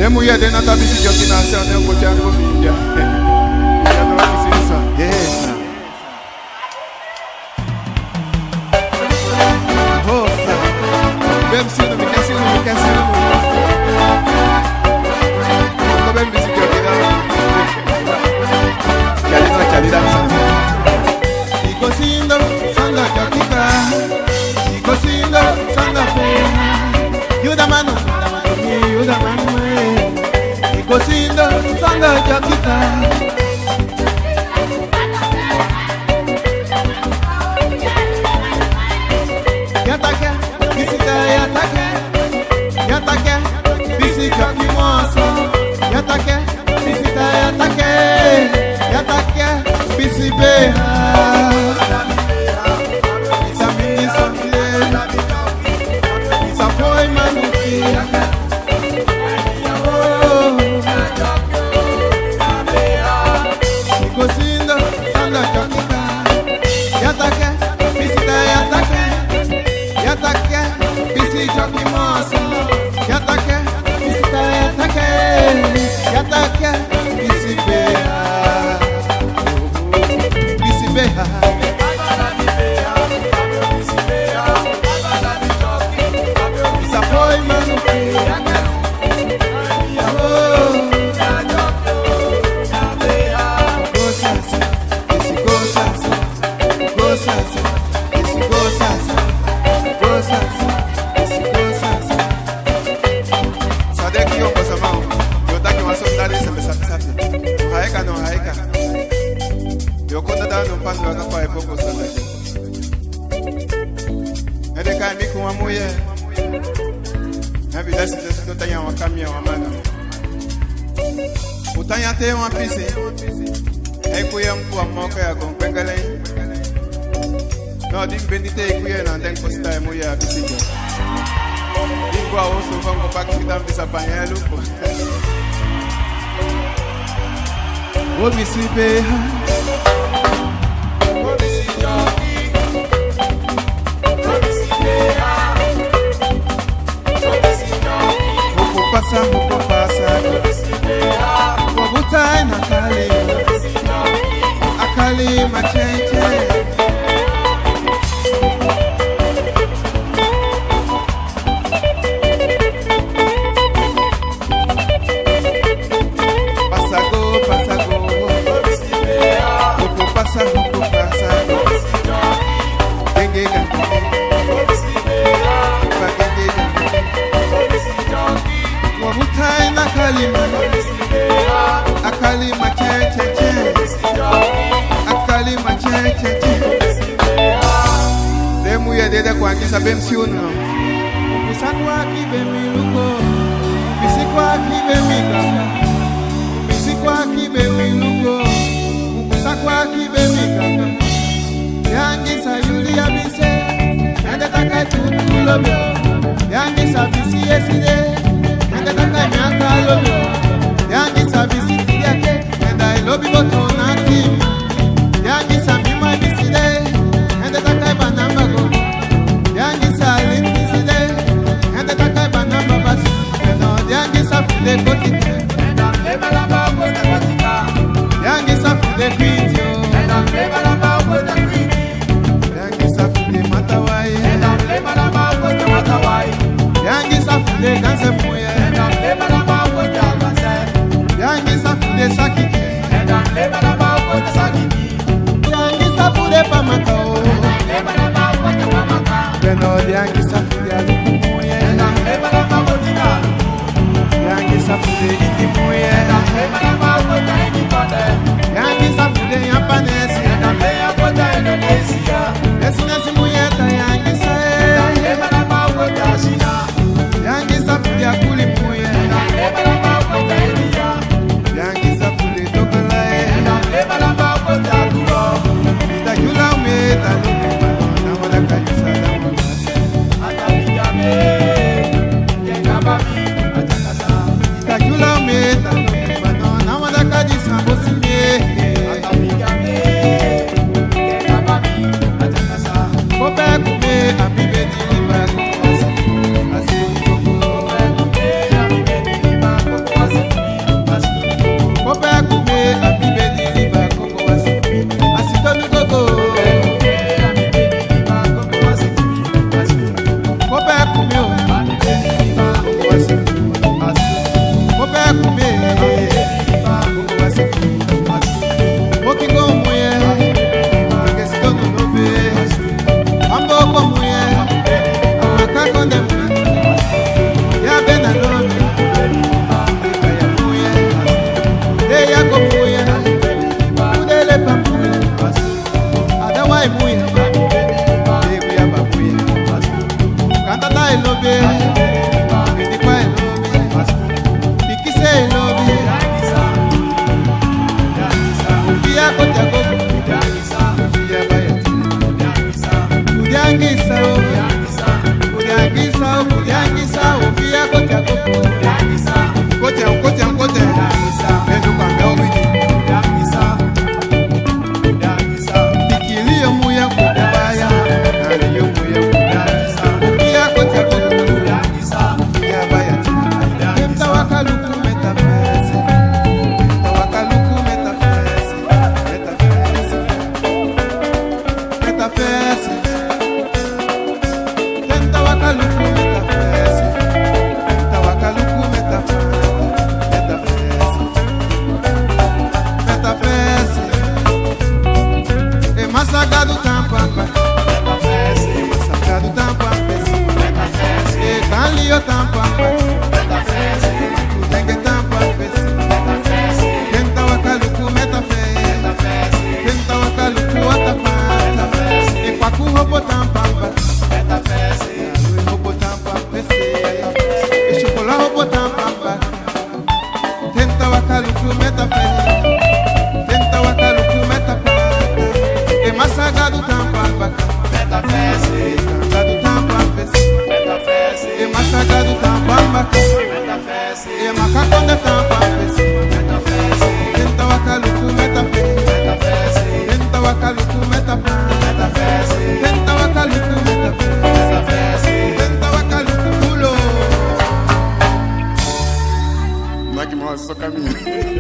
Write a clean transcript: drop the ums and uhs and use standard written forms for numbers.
Muya de nata bisi joki na se ane ko jango media. Ya no bisi sa. Yes. Oh, bem sino me casino. Ko bem bisi joki na. Chali dança. Iko sindo sanda jakika. Iko sindo sanda fe. Yuda mano. Cosindo, sanga jakita. Yatake, bisita yatake. Yatake, bisita kimoso. Yatake, bisita yatake. Yatake, bisibeha. Isamini sofile. Isapoi manuki. Cosindo, sanga jakita. Yatake, bisita yatake. Yatake, bisita kimoso. Yatake, bisita yatake. Yatake, bisibeha. Bisibeha. Isapoi manuki. Utanya te uma pise, kuya mkua moka ya kompengale. No dim bendite kuya na den posta muya bisijo. Ingwa oso vango pakita bisa panhelo. O bisibeha. O bisijoki. O bisibeha. O bisijoki. Opo pasa. Wabutai na kali. Akali machenche. Dede kwa kisa bemsiuno. Bisakwa kibemi luko. Bisikwa kibemi kaka. Bisikwa kibemi luko. Bisakwa kibemi kaka. Yangi sayuli ya bise. Yande taka tutulobyo. Yangi sabisi yeside. Yande taka nyaka lobyo. Yangi sabisi tiyake. Yanda ilobi botona tim. Yangi sabima biside. Yande taka banamba go. Yangi salim biside, yande taka banamba basi. Yangi safude kotite, yangi safude kwitio, yangi safude matawai, yangi safude ganse muye, yangi safude sakike, yangi safude pamatao. Yangi safude alukumuye, yangi safude ikimuye, yangi safude yapanesi, esinesi muyeta yangi sae, yangi safude akulimuye, yangi safude tokalae, itajula umeta lumema, namala kayisa. elobe, edikwa elobe, ikise elobe, ufia kote gogo, ufia bayati, udiangisa o, udiangisa o, udiangisa, ufia kote gogo, kote, edu kwa mbeo wini, ikiliyo muya kubaya, naliyo muya kubaya, ufia kote gogo, ufia bayati, mtawakaluku metafesi, mtawakaluku metafesi, metafesi, mtawakaluku metafesi, mtawakaluku metafesi, metafesi, masagado tampamba, masagado tampamba, kanlio tampamba, tenge tampamba, tenta wakaluku metafesi, tenta wakaluku watapata, kwaku hopo tampamba, hopo tampamba, chokola hopo tampamba, tenta wakaluku metafesi, tenta wakaluku metafesi. Masagado tampamba, metafesi, masagado tampamba, metafesi, masagado tampamba, metafesi, makakonda tampamba, metafesi, tenta wakaluku metafesi, metafesi, tenta wakaluku metafesi, metafesi, tenta wakaluku metafesi, metafesi, tenta wakaluku kulo. Maki mwa soka mimi.